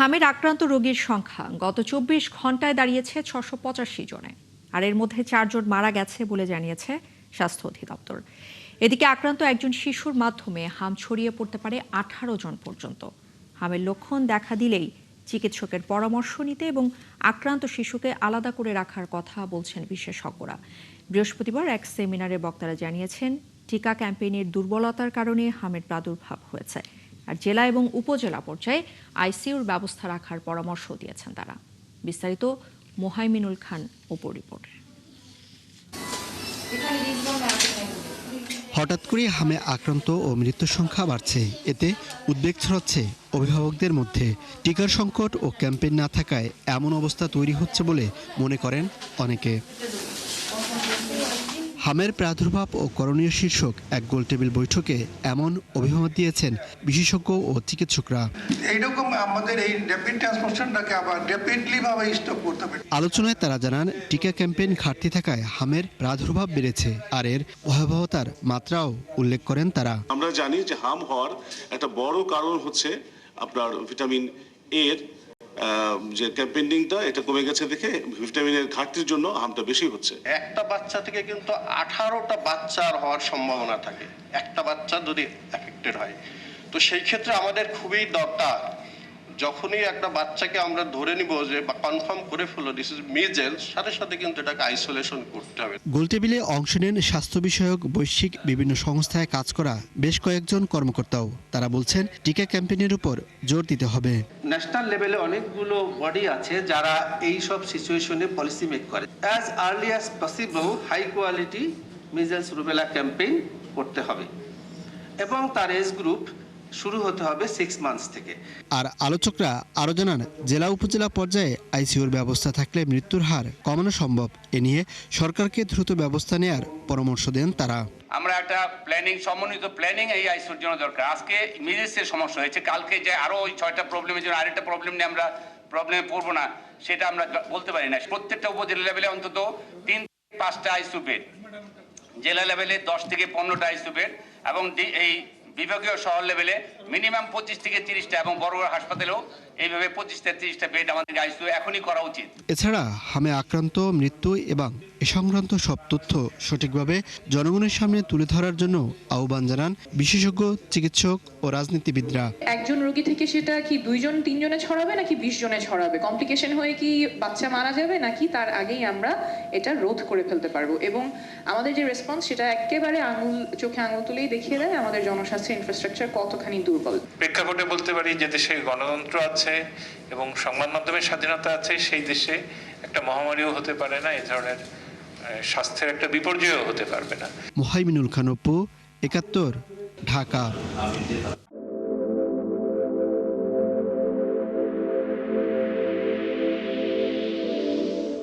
হামের আক্রান্ত রোগীর সংখ্যা গত ২৪ ঘন্টায় দাঁড়িয়েছে ৬৮৫ জনে, আর এর মধ্যে ৪ জন মারা গেছে বলে জানিয়েছে স্বাস্থ্য অধিদপ্তর। এদিকে আক্রান্ত একজন শিশুর মাধ্যমে হাম ছড়িয়ে পড়তে পারে ১৮ জন পর্যন্ত। হামের লক্ষণ দেখা দিলেই চিকিৎসকের পরামর্শ নিতে এবং আক্রান্ত শিশুকে আলাদা করে রাখার কথা বলছেন বিশেষজ্ঞরা। বৃহস্পতিবার এক সেমিনারে বক্তারা জানিয়েছেন, টিকা ক্যাম্পেইনের দুর্বলতার কারণে হামের প্রাদুর্ভাব হয়েছে, আর জেলা এবং উপজেলা পর্যায়ে আইসিইউর ব্যবস্থা রাখার পরামর্শ দিয়েছেন তারা। বিস্তারিত মোহাইমিনুল খান অপুর রিপোর্টে। হঠাৎ করে হামে আক্রান্ত ও মৃত্যুর সংখ্যা বাড়ছে, এতে উদ্বেগ ছড়াচ্ছে অভিভাবকদের মধ্যে। টিকার সংকট ও ক্যাম্পেইন না থাকায় এমন অবস্থা তৈরি হচ্ছে বলে মনে করেন অনেকে। হামের প্রাদুর্ভাব ও করণীয় শীর্ষক এক গোলটেবিল বৈঠকে এমন অভিমত দিয়েছেন বিশেষজ্ঞ ও চিকিৎসকরা। এইরকম আমাদের এই র্যাপিড ট্রান্সমিশনটাকে আবার র্যাপিডলি ভাবে স্টপ করতে হবে। আলোচনায় তারা জানান, টিকা ক্যাম্পেইন ঘাটতি থাকায় হামের প্রাদুর্ভাব বেড়েছে, আর এর ভয়াবহতার মাত্রাও উল্লেখ করেন তারা। আমরা জানি যে হাম হওয়ার একটা বড় কারণ হচ্ছে আপনার ভিটামিন এর যে ক্যাম্পেইনিংটা এটা কমে গেছে দেখে ভিটামিনের ঘাটতির জন্য হামটা বেশি হচ্ছে। একটা বাচ্চা থেকে কিন্তু 18টা বাচ্চার হওয়ার সম্ভাবনা থাকে, একটা বাচ্চা যদি এফেক্টেড হয়। তো সেই ক্ষেত্রে আমাদের খুবই দরকার, যখনই একটা বাচ্চাকে আমরা ধরে নিব যে কনফার্ম করে ফেলো দিস ইজ মিজেলস, সাথে সাথে কিন্তু এটাকে আইসোলেশন করতে হবে। গোলটেবিলে অংশ নেন স্বাস্থ্য বিষয়ক বৈশ্বিক বিভিন্ন সংস্থায় কাজ করা বেশ কয়েকজন কর্মকর্তাও। তারা বলছেন, টিকা ক্যাম্পেইনের উপর জোর দিতে হবে। ন্যাশনাল লেভেলে অনেকগুলো বডি আছে যারা এই সব সিচুয়েশনে পলিসি মেক করে। As early as possible high quality measles rubella campaign করতে হবে এবং তার এজ গ্রুপ শুরু হতে হবে 6 মান্থস থেকে। আর আলোচকরা আরও জানান, জেলা উপজেলা পর্যায়ে আইসিইউর ব্যবস্থা থাকলে মৃত্যুর হার কমানো সম্ভব। এ নিয়ে সরকারকে দ্রুত ব্যবস্থা নেয়ার পরামর্শ দেন তারা। আমরা একটা সমন্বিত প্ল্যানিং এই আইসিইউর জন্য দরকার। আজকে মিজেলসের সমস্যা হয়েছে, কালকে যে আরো ওই 6টা প্রবলেমের জন্য আরেকটা প্রবলেম নিয়ে আমরা প্রবলেমে পড়বো না, সেটা আমরা বলতে পারি না। প্রত্যেকটা উপজেলা লেভেলে অন্তত 3-5টা আইসিইউ বেড, জেলা লেভেলে 10 থেকে 15টা আইসিইউ বেড, এবং এই বিভাগীয় শহর লেভেলে মিনিমাম 25 থেকে 30টা, এবং বড় বড় হাসপাতালেও এইভাবে 25 থেকে 30টা বেড আমাদের আইসিইউ এখনই করা উচিত। এছাড়া হামে আক্রান্ত, মৃত্যু এবং এ সংক্রান্ত সব তথ্য সঠিকভাবে জনগণের সামনে তুলে ধরার জন্য আহ্বান জানান বিশেষজ্ঞ, চিকিৎসক ও রাজনীতিবিদরা। একজন রোগী থেকে সেটা কি 2-3 জনে ছড়াবে নাকি 20 জনে ছড়াবে, কমপ্লিকেশন হয়ে কি বাচ্চা মারা যাবে নাকি তার আগেই আমরা এটা রোধ করে ফেলতে পারবো। এবং আমাদের যে রেসপন্স, সেটা একেবারে চোখে আঙুল তুলেই দেখিয়ে দেয় আমাদের জনস্বাস্থ্য ইনফ্রাস্ট্রাকচার কতখানি দুর্বল। প্রেক্ষাপটে বলতে পারি, যে দেশে গণতন্ত্র আছে এবং সংবাদ মাধ্যমের স্বাধীনতা আছে, সেই দেশে একটা মহামারীও হতে পারে না, এই ধরনের স্বাস্থ্যের একটা বিপর্যয়ও হতে পারবে না। মোহাইমিনুল খান অপু, ৭১, ঢাকা।